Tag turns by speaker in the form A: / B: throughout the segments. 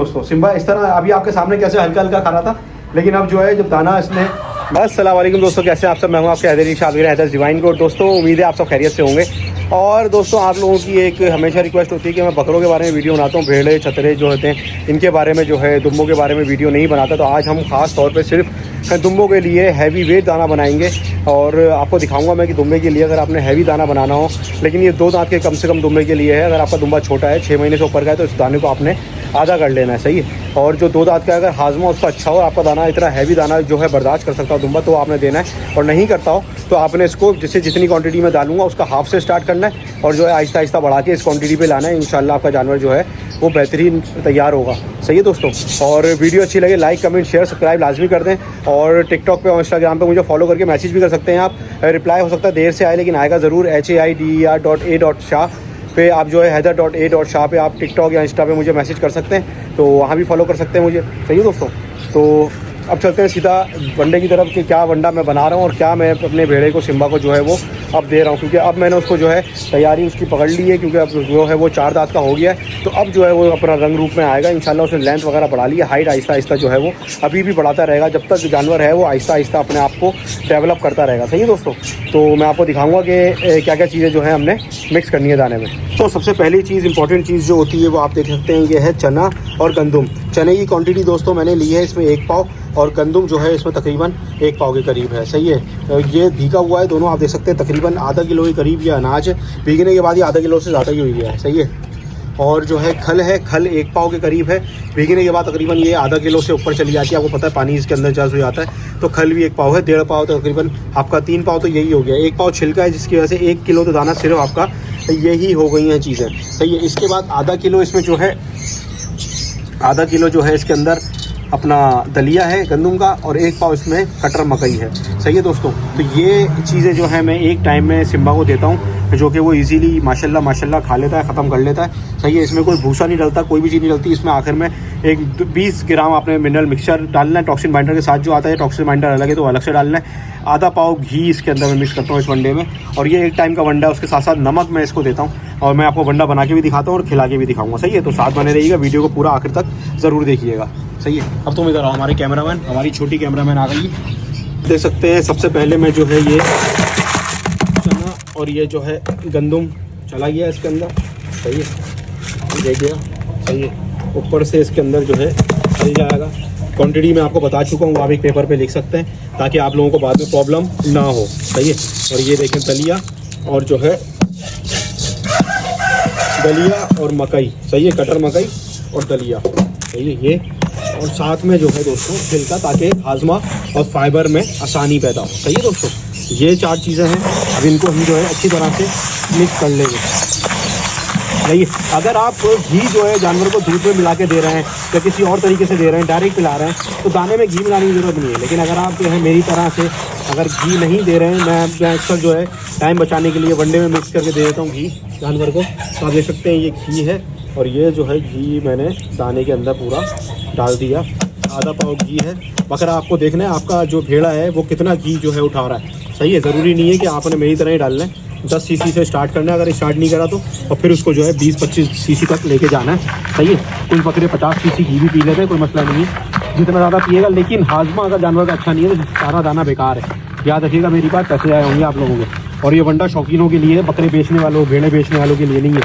A: दोस्तों सिम्बा इस तरह अभी आपके सामने कैसे हल्का हल्का खा रहा था, लेकिन अब जो है जब दाना इसने अस्सलाम वालेकुम दोस्तों, कैसे आप सब। मैं हूँ आपके हैदरी शाबिर हैदर डिवाइन को। दोस्तों उम्मीद है आप सब खैरियत से होंगे। और दोस्तों आप लोगों की एक हमेशा रिक्वेस्ट होती है कि मैं बकरों के बारे में वीडियो बनाता हूँ, भेड़े छतरे जो होते हैं इनके बारे में जो है, दुम्बों के बारे में वीडियो नहीं बनाता। तो आज हम ख़ास तौर पे सिर्फ दुम्बों के लिए हैवी वेट दाना बनाएंगे और आपको दिखाऊंगा मैं कि दुम्बे के लिए अगर आपने हैवी दाना बनाना हो, लेकिन ये 2 दांत के कम से कम दुम्बे के लिए है। अगर आपका दुम्बा छोटा है 6 महीने से ऊपर का है तो इस दाने को आपने आधा कर लेना है, सही है। और जो 2 दांत का अगर हाजमा उसका अच्छा हो, आपका दाना इतना हैवी दाना जो है बर्दाश्त कर सकता हो दुम्बा, तो आपने देना है। और नहीं करता हो तो आपने इसको जितनी क्वांटिटी में डालूंगा उसका हाफ से स्टार्ट करना है और जो है आहिस्ता आहिस्ता बढ़ा के इस क्वांटिटी पे लाना है। इंशाल्लाह आपका जानवर जो है वो बेहतरीन तैयार होगा, सही है दोस्तों। और वीडियो अच्छी लगे लाइक कमेंट शेयर सब्सक्राइब लाजमी कर दें। और टिकटॉक पे और इंस्टाग्राम पे मुझे फॉलो करके मैसेज भी कर सकते हैं आप। रिप्लाई हो सकता है देर से आए, लेकिन आएगा ज़रूर। HAIDER.A.SHAH पे आप जो है हैदर.A.SHAH पे आप टिकटॉक या इंस्टा पे मुझे मैसेज कर सकते हैं, तो वहाँ भी फॉलो कर सकते हैं मुझे, सही है दोस्तों। तो अब चलते हैं सीधा वनडे की तरफ कि क्या वंडा मैं बना रहा हूँ और क्या मैं अपने भेड़े को सिम्बा को जो है वो अब दे रहा हूँ। क्योंकि अब मैंने उसको जो है तैयारी उसकी पकड़ ली है, क्योंकि अब जो है वो 4 दांत का हो गया है। तो अब जो है वो अपना रंग रूप में आएगा इंशाल्लाह। उसने लेंथ वगैरह बढ़ा ली है, हाइट आहिस्ता आहिस्ता जो है वो अभी भी बढ़ाता रहेगा जब तक जानवर है वो आहिस्ता आहिस्ता अपने आप को डेवलप करता रहेगा, सही है दोस्तों। तो मैं आपको दिखाऊँगा कि क्या क्या चीज़ें जो है हमने मिक्स करनी है दाने में। तो सबसे पहली चीज़ इंपॉर्टेंट चीज़ जो होती है वो आप देख सकते हैं, ये है चना और गंदुम। चने की क्वांटिटी दोस्तों मैंने ली है इसमें 1 पाव और गंदुम जो है इसमें तकरीबन 1 पाव के करीब है, सही है। ये भीगा हुआ है दोनों, आप देख सकते हैं तकरीबन आधा किलो के करीब ये अनाज है। भीगने के बाद ये आधा किलो से ज़्यादा ही हो गया है, सही है। और जो है खल 1 पाव के करीब है। भीगने के बाद तकरीबन ये आधा किलो से ऊपर चली जाती है, आपको पता है पानी इसके अंदर जज़्ब हो जाता है। तो खल भी 1 पाव है, 1.5 पाव तो तकरीबन आपका 3 पाव तो यही हो गया। 1 पाव छिलका है जिसकी वजह से 1 किलो तो दाना सिर्फ आपका यही हो गई हैं चीज़ें, सही है। इसके बाद आधा किलो इसमें जो है इसके अंदर अपना दलिया है गंदुम का और 1 पाव इसमें कटर मकई है, सही है दोस्तों। तो ये चीज़ें जो है मैं एक टाइम में सिम्बा को देता हूँ, जो कि वो इजीली माशाल्लाह खा लेता है, ख़त्म कर लेता है, सही है। इसमें कोई भूसा नहीं डलता, कोई भी चीज़ नहीं डलती। इसमें आखिर में 20 ग्राम आपने मिनरल मिक्सचर डालना है टॉक्सिन बाइंडर के साथ जो आता है। टॉक्सिन बाइंडर अलग है तो अलग से डालना है। आधा पाव घी इसके अंदर मैं मिक्स करता हूँ इस वनडे में। और ये एक टाइम का वनडा है, उसके साथ साथ नमक मैं इसको देता हूँ और मैं आपको वनडा बना के भी दिखाता हूँ और खिला के भी दिखाऊंगा, सही है। तो साथ बने रहिएगा, वीडियो को पूरा आखिर तक ज़रूर देखिएगा, सही है। अब तुम इधर आओ, हमारे कैमरामैन, हमारी छोटी कैमरामैन आ गई। देख सकते हैं सबसे पहले मैं जो है ये चना और ये जो है गंदुम चला गया इसके अंदर, सही है, दे गया, सही है। ऊपर से इसके अंदर जो है चल जाएगा। क्वांटिटी मैं आपको बता चुका हूँ, आप एक पेपर पे लिख सकते हैं ताकि आप लोगों को बाद में प्रॉब्लम ना हो, सही है। और ये देखें दलिया और जो है दलिया और मकई, सही है, कटर मकई और दलिया, सही है ये। और साथ में जो है दोस्तों छिलका, ताकि हाजमा और फाइबर में आसानी पैदा हो, सही है दोस्तों। ये 4 चीज़ें हैं। अब इनको हम जो है अच्छी तरह से मिक्स कर लेंगे, सही है। अगर आप घी जो है जानवर को दूध में मिला के दे रहे हैं या किसी और तरीके से दे रहे हैं, डायरेक्ट पिला रहे हैं, तो दाने में घी मिलाने की ज़रूरत नहीं है। लेकिन अगर आप जो है मेरी तरह से अगर घी नहीं दे रहे हैं, मैं अक्सर जो है टाइम बचाने के लिए वनडे में मिक्स करके दे देता हूँ घी जानवर को। तो आप देख सकते हैं ये घी है और ये जो है घी मैंने दाने के अंदर पूरा डाल दिया। आधा पाव घी है। बकरा आपको देखना है आपका जो भेड़ा है वो कितना घी जो है उठा रहा है, सही है। ज़रूरी नहीं है कि आपने मेरी तरह ही डालना है। 10 सीसी से स्टार्ट करना है, अगर स्टार्ट नहीं करा तो, और फिर उसको जो है 20-25 सीसी तक लेके जाना है, सही है। कुछ बकरे 50 सीसी घी भी पी लेते हैं, कोई मसला नहीं है, जितना ज़्यादा पिएगा। लेकिन हाजमा अगर जानवर का अच्छा नहीं है तो सारा दाना बेकार है, याद रखिएगा मेरी बात। पैसे आए होंगे आप लोगों के। और ये वंडा शौकीनों के लिए, बकरे बेचने वालों, भेड़े बेचने वालों के लिए नहीं है।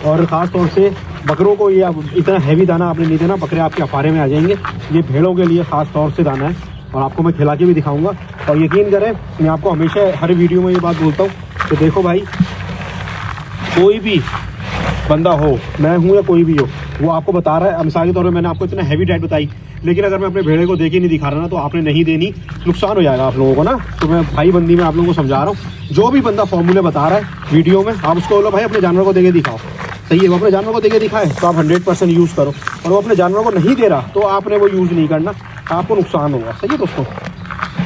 A: और ख़ास तौर से बकरों को ये इतना हैवी दाना आपने नहीं देना, बकरे आपके अफारे में आ जाएंगे। ये भेड़ों के लिए ख़ास तौर से दाना है और आपको मैं खिला के भी दिखाऊंगा। और यकीन करें मैं आपको हमेशा हर वीडियो में ये बात बोलता हूँ कि देखो भाई, कोई भी बंदा हो, मैं हूँ या कोई भी हो, वो आपको बता रहा है। मिसाल के तौर पर मैंने आपको इतना हैवी डाइट बताई, लेकिन अगर मैं अपने भेड़े को देके नहीं दिखा रहा ना, तो आपने नहीं देनी, नुकसान हो जाएगा आप लोगों को ना। तो मैं भाई बंदी में आप लोगों को समझा रहा हूँ, जो भी बंदा फॉर्मूले बता रहा है वीडियो में, आप उसको बोलो भाई अपने जानवर को देके दिखाओ, सही है। वो अपने जानवर को देके दिखाए तो आप 100% यूज़ करो, और वो अपने जानवर को नहीं दे रहा तो आपने वो यूज़ नहीं करना, आपको नुकसान होगा, सही है दोस्तों।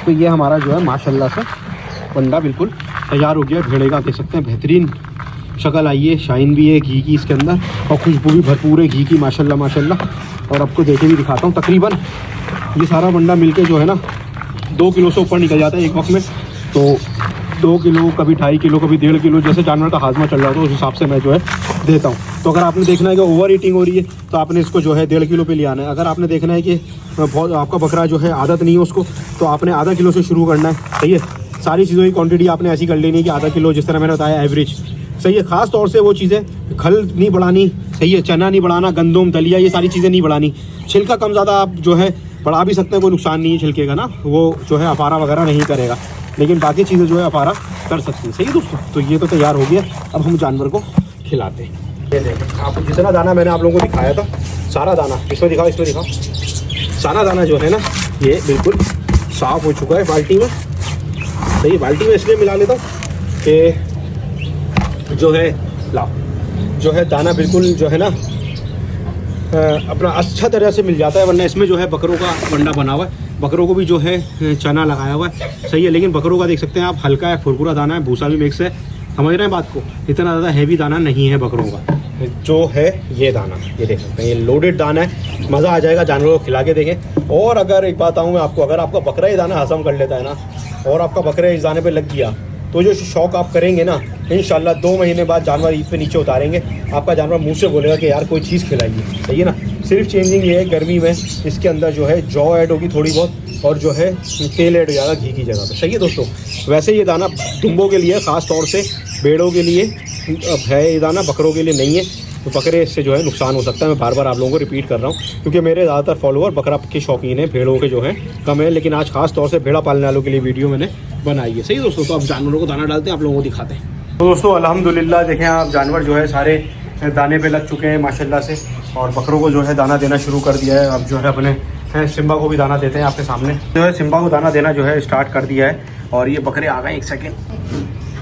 A: तो ये हमारा जो है माशाल्लाह से वंडा बिल्कुल तैयार हो गया भेड़े का, देख सकते हैं बेहतरीन शक्ल आई है, शाइन भी है घी की इसके अंदर और खुशबू भी भरपूर है घी की, माशाल्लाह। और आपको देखे भी दिखाता हूँ, तकरीबन ये सारा वंडा मिलके जो है ना 2 किलो से ऊपर निकल जाता है एक वक्त में। तो 2 किलो, कभी 2.5 किलो, कभी 1.5 किलो, जैसे जानवर का हाजमा चल रहा है तो उस हिसाब से मैं जो है देता हूँ। तो अगर आपने देखना है कि ओवर ईटिंग हो रही है तो आपने इसको जो है 1.5 किलो पे ले आना है। अगर आपने देखना है कि बहुत आपका बकरा जो है आदत नहीं है उसको, तो आपने आधा किलो से शुरू करना है। सही है, सारी चीज़ों की क्वांटिटी आपने ऐसी कर लेनी है कि आधा किलो, जिस तरह मैंने बताया एवरेज। सही है, ख़ास तौर से वो चीज़ें खल नहीं बढ़ानी, सही है, चना नहीं बढ़ाना, गंदम दलिया ये सारी चीज़ें नहीं बढ़ानी। छिलका कम ज़्यादा आप जो है बढ़ा भी सकते हैं, कोई नुकसान नहीं है छिलके का ना, वो जो है अफारा वगैरह नहीं करेगा, लेकिन बाकी चीज़ें जो है अफारा कर सकती हैं। सही है दोस्तों, तो ये तो तैयार हो गया। अब हम जानवर को खिलाते हैं। ये देखें, आप जितना दाना मैंने आप लोगों को दिखाया था, सारा दाना इसमें दिखाओ, इसमें दिखाओ, सारा दाना जो है ना ये बिल्कुल साफ़ हो चुका है बाल्टी में। सही, बाल्टी में इसलिए मिला लेता हूँ कि जो है लाओ जो है दाना बिल्कुल जो है ना अपना अच्छा तरह से मिल जाता है, वरना इसमें जो है बकरों का वंडा बना हुआ है, बकरों को भी जो है चना लगाया हुआ है। सही है, लेकिन बकरों का देख सकते हैं आप हल्का है, फुरफुरा दाना है, भूसा भी मिक्स है। समझ रहे हैं बात को, इतना ज़्यादा हैवी दाना नहीं है बकरों का जो है ये दाना। ये देख सकते हैं, ये लोडेड दाना है, मज़ा आ जाएगा जानवरों को खिला के देखें। और अगर एक बात आऊँ मैं आपको, अगर आपका बकरा ये दाना हजम कर लेता है ना, और आपका बकरा इस दाने पे लग गया, तो जो शौक आप करेंगे ना, इंशाल्लाह 2 महीने बाद जानवर ईद पे नीचे उतारेंगे, आपका जानवर मुंह से बोलेगा कि यार कोई चीज़ खिलाइए। सही है ना, सिर्फ चेंजिंग ये है गर्मी में इसके अंदर जो है जौ ऐड होगी थोड़ी बहुत, और जो है तेल ऐड हो जाएगा घी की जगह पे। सही है दोस्तों, वैसे ये दाना दुम्बों के लिए, ख़ास तौर से भेड़ों के लिए है ये दाना, बकरों के लिए नहीं है। तो बकरे इससे जो है नुकसान हो सकता है। मैं बार बार आप लोगों को रिपीट कर रहा हूँ, क्योंकि मेरे ज़्यादातर फॉलोअर बकरा के शौकीन हैं, भेड़ों के जो है कम है, लेकिन आज खास तौर से भेड़ा पालने वालों के लिए वीडियो मैंने बनाई है। सही दोस्तों, तो अब जानवरों को दाना डालते हैं, आप लोगों को दिखाते हैं। तो दोस्तों अल्हम्दुलिल्लाह देखें आप, जानवर जो है सारे दाने पे लग चुके हैं माशाल्लाह से, और बकरों को जो है दाना देना शुरू कर दिया है। अब जो है अपने सिम्बा को भी दाना देते हैं। आपके सामने जो है सिम्बा को दाना देना जो है स्टार्ट कर दिया है, और ये बकरे आ गए। एक सेकेंड,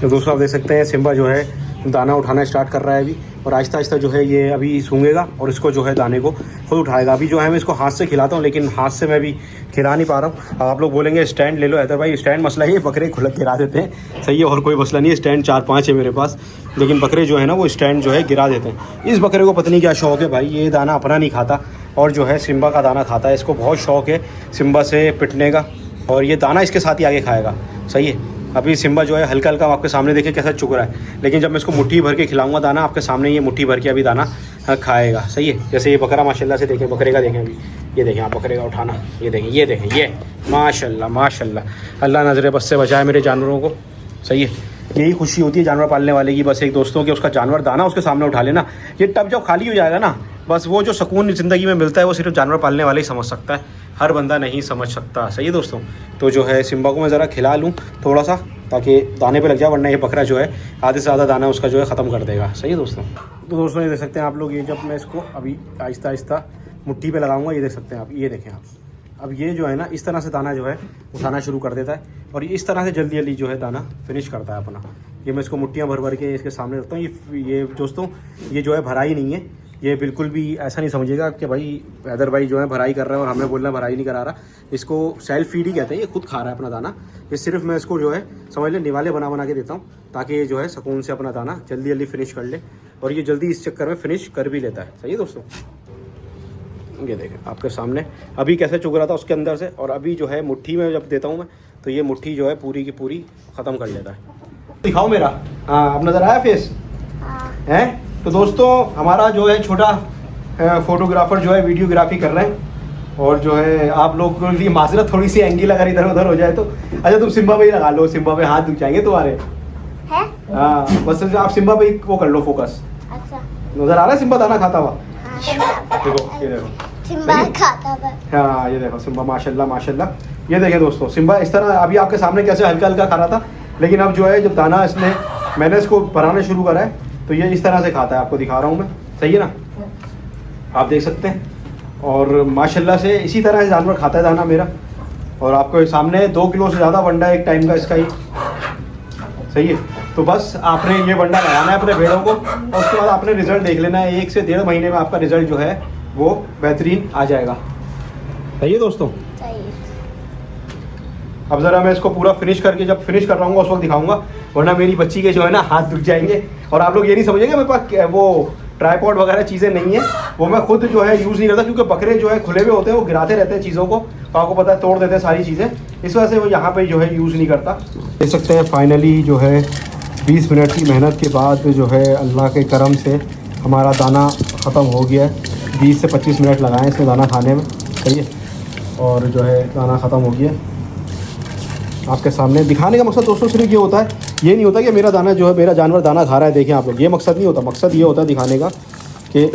A: तो दोस्तों आप देख सकते हैं सिम्बा जो है दाना उठाना स्टार्ट कर रहा है अभी, और आहिस्ता आहिस्ता जो है ये अभी सूंघेगा और इसको जो है दाने को खुद उठाएगा। अभी जो है मैं इसको हाथ से खिलाता हूँ, लेकिन हाथ से मैं भी खिला नहीं पा रहा हूँ। आप लोग बोलेंगे स्टैंड ले लो हैदर भाई, स्टैंड मसला है, बकरे गिरा देते हैं। सही है, और कोई मसला नहीं है, स्टैंड 4-5 है मेरे पास, लेकिन बकरे जो है ना वो स्टैंड जो है गिरा देते हैं। इस बकरे को पता नहीं क्या शौक है भाई, ये दाना अपना नहीं खाता और जो है सिम्बा का दाना खाता है। इसको बहुत शौक है सिम्बा से पिटने का, और ये दाना इसके साथ ही आगे खाएगा। सही है, अभी सिम्बा जो है हल्का हल्का आपके सामने देखें कैसा चुक रहा है, लेकिन जब मैं इसको मुट्ठी भर के खिलाऊंगा दाना, आपके सामने ये मुट्ठी भर के अभी दाना खाएगा। सही है, जैसे ये बकरा माशाल्लाह से देखें, बकरे का देखें अभी, ये देखें आप बकरे का उठाना, ये देखें, ये देखें, ये माशाल्लाह माशाल्लाह, अल्लाह नज़र बस से बचाए मेरे जानवरों को। सही है, यही खुशी होती है जानवर पालने वाले की, बस एक दोस्तों के उसका जानवर दाना उसके सामने उठा लेना। ये टब जब खाली हो जाएगा ना, बस वो जो सुकून ज़िंदगी में मिलता है वो सिर्फ जानवर पालने वाले ही समझ सकता है, हर बंदा नहीं समझ सकता। सही है दोस्तों, तो जो है सिम्बा को मैं ज़रा खिला लूँ थोड़ा सा, ताकि दाने पे लग जाए, वरना ये बकरा जो है आधे से ज़्यादा दाना उसका जो है ख़त्म कर देगा। सही है दोस्तों, तो दोस्तों ये देख सकते हैं आप लोग, ये जब मैं इसको अभी आहिस्ता आहिस्ता मुट्ठी पे लगाऊंगा, ये देख सकते हैं आप, ये देखें आप, अब ये जो है ना इस तरह से दाना जो है उठाना शुरू कर देता है, और ये इस तरह से जल्दी जल्दी जो है दाना फिनिश करता है अपना। ये मैं इसको मुट्ठियाँ भर भर के इसके सामने रखता हूँ। ये दोस्तों ये जो है भराई नहीं है, ये बिल्कुल भी ऐसा नहीं समझिएगा कि भाई हैदर भाई जो है भराई कर रहा है और हमें बोलना भराई नहीं करा रहा। इसको सेल्फ फीड ही कहते हैं, ये खुद खा रहा है अपना दाना। ये सिर्फ मैं इसको जो है समझ लें निवाले बना बना के देता हूँ, ताकि ये जो है सुकून से अपना दाना जल्दी जल्दी फिनिश कर ले, और ये जल्दी इस चक्कर में फिनिश कर भी लेता है। सही है दोस्तों, ये देखें आपके सामने अभी कैसे चुग रहा था उसके अंदर से, और अभी जो है मुट्ठी में जब देता हूँ मैं, तो ये मुट्ठी जो है पूरी की पूरी ख़त्म कर लेता है। दिखाओ मेरा, हाँ अब नज़र आया फेस है। तो दोस्तों हमारा जो है छोटा फोटोग्राफर जो है वीडियोग्राफी कर रहे हैं, और जो है आप लोग को लिए माजरत थोड़ी सी एंगल अगर इधर उधर हो जाए तो। अच्छा तुम सिम्बा पे ही लगा लो, सिम्बा पे हाथ दुख जाएंगे तुम्हारे। हाँ बस आप सिम्बा पे वो कर लो फोकस। अच्छा नजर आ रहा है सिम्बा दाना खाता हुआ? देखो ये देखो सिम्बा खाता हुआ। हाँ ये देखो सिम्बा माशाल्लाह माशाल्लाह। ये देखें दोस्तों सिम्बा इस तरह अभी आपके सामने कैसे हल्का हल्का खा रहा था, लेकिन अब जो है जब दाना इसने मैंने इसको भराना शुरू करा है तो ये इस तरह से खाता है। आपको दिखा रहा हूँ मैं, सही है ना, आप देख सकते हैं। और माशाल्लाह से इसी तरह से जानवर खाता है दाना मेरा, और आपको सामने 2 किलो से ज़्यादा वंडा एक टाइम का इसका ही। सही है, तो बस आपने ये वंडा लगाना है अपने भेड़ों को, और उसके बाद आपने रिजल्ट देख लेना है। 1 से 1.5 महीने में आपका रिजल्ट जो है वो बेहतरीन आ जाएगा। सही है दोस्तों, अब ज़रा मैं इसको पूरा फिनिश करके जब फिनिश कर रहा हूँ उस वक्त दिखाऊंगा, वरना मेरी बच्ची के जो है ना हाथ दुख जाएंगे। और आप लोग ये नहीं समझेंगे मेरे पास वो ट्राईपॉड वगैरह चीज़ें नहीं है, वो मैं खुद जो है यूज़ नहीं करता, क्योंकि बकरे जो है खुले हुए होते हैं, वो गिराते रहते हैं चीज़ों को, तो आपको पता है तोड़ देते हैं सारी चीज़ें, इस वजह से वो यहाँ पे जो है यूज़ नहीं करता। देख सकते हैं फाइनली जो है 20 मिनट की मेहनत के बाद जो है अल्लाह के करम से हमारा दाना ख़त्म हो गया है। 20 से 25 मिनट लगाएं इसमें दाना खाने में, सही है। और जो है दाना ख़त्म हो गया आपके सामने। दिखाने का मकसद दोस्तों सिर्फ ये होता है, ये नहीं होता कि मेरा दाना जो है, मेरा जानवर दाना खा रहा है देखें आप लोग, ये मकसद नहीं होता। मकसद ये होता है दिखाने का कि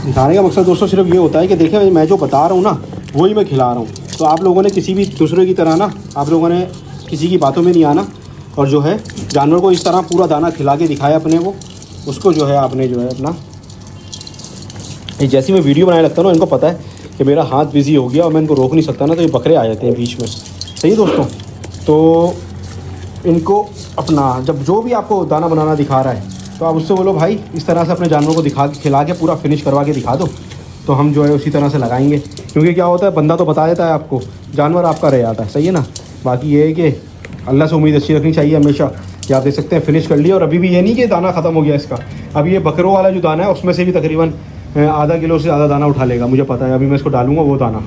A: दिखाने का मकसद दोस्तों सिर्फ ये होता है कि देखें मैं जो बता रहा हूँ ना वही मैं खिला रहा हूँ। तो आप लोगों ने किसी भी दूसरे की तरह ना, आप लोगों ने किसी की बातों में नहीं आना और जो है जानवर को इस तरह पूरा दाना खिला के दिखाया अपने को, उसको जो है आपने जो है अपना, जैसी मैं वीडियो बनाने लगता हूँ ना, इनको पता है कि मेरा हाथ बिज़ी हो गया और मैं इनको रोक नहीं सकता ना, तो ये बकरे आ जाते हैं बीच में, सही है दोस्तों। तो इनको अपना जब जो भी आपको दाना बनाना दिखा रहा है तो आप उससे बोलो भाई इस तरह से अपने जानवर को दिखा के खिला के पूरा फिनिश करवा के दिखा दो, तो हम जो है उसी तरह से लगाएंगे। क्योंकि क्या होता है, बंदा तो बता देता है आपको, जानवर आपका रह जाता है, सही है ना। बाकी ये है कि अल्लाह से उम्मीद अच्छी रखनी चाहिए हमेशा कि आप देख सकते हैं फिनिश कर लिया। और अभी भी ये नहीं कि दाना ख़त्म हो गया इसका, अभी ये बकरों वाला जो दाना है उसमें से भी तकरीबन आधा किलो से ज़्यादा दाना उठा लेगा, मुझे पता है। अभी मैं इसको डालूंगा वो दाना,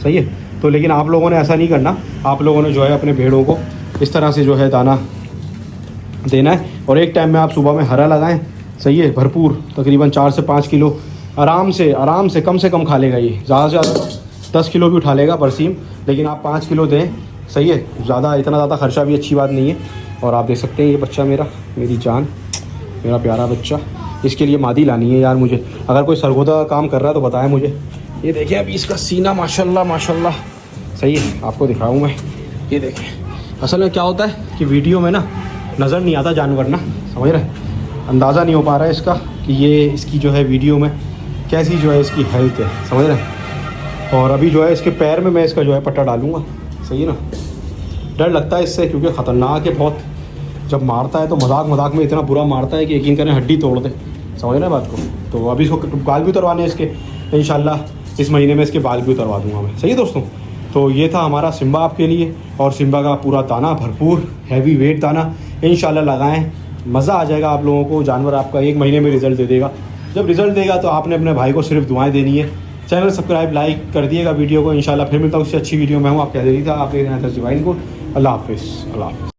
A: सही है। तो लेकिन आप लोगों ने ऐसा नहीं करना, आप लोगों ने जो है अपने भेड़ों को इस तरह से जो है दाना देना है। और एक टाइम में आप सुबह में हरा लगाएं, सही है, भरपूर, तकरीबन 4 से 5 किलो आराम से कम खा लेगा ये। ज़्यादा से ज़्यादा 10 किलो भी उठा लेगा बरसीम, लेकिन आप 5 किलो दें, सही है। इतना ज़्यादा खर्चा भी अच्छी बात नहीं है। और आप देख सकते हैं ये बच्चा मेरी जान, मेरा प्यारा बच्चा, इसके लिए मादी लानी है यार मुझे। अगर कोई सरगोदा काम कर रहा है तो बताएं मुझे। ये देखें अभी इसका सीना माशाल्लाह, सही है, आपको दिखाऊँ मैं। ये देखें, असल में क्या होता है कि वीडियो में ना नज़र नहीं आता जानवर ना, समझ रहे, अंदाज़ा नहीं हो पा रहा है इसका कि ये इसकी जो है वीडियो में कैसी जो है इसकी हेल्थ है, समझ रहे। और अभी जो है इसके पैर में मैं इसका जो है पट्टा डालूँगा, सही है ना। डर लगता है इससे क्योंकि ख़तरनाक है बहुत, जब मारता है तो मजाक में इतना बुरा मारता है कि यकीन करें हड्डी तोड़ दे, समझ रहे बात को। तो अभी इसको बाल भी उतरवाने इसके, इंशाल्लाह इस महीने में इसके बाल भी उतरवा दूँगा मैं, सही है दोस्तों। तो ये था हमारा सिम्बा आपके लिए, और सिम्बा का पूरा दाना भरपूर हैवी वेट दाना इंशाल्लाह लगाएं, मज़ा आ जाएगा आप लोगों को। जानवर आपका 1 महीने में रिज़ल्ट दे देगा। जब रिज़ल्ट देगा तो आपने अपने भाई को सिर्फ दुआएं देनी है। चैनल सब्सक्राइब लाइक कर दिएगा वीडियो को। इंशाल्लाह फिर मिलता हूँ उससे अच्छी वीडियो में। हूँ आप कह दे रही था, आप देख रहे हैं डिवाइन को। अल्लाह हाफ़िज़।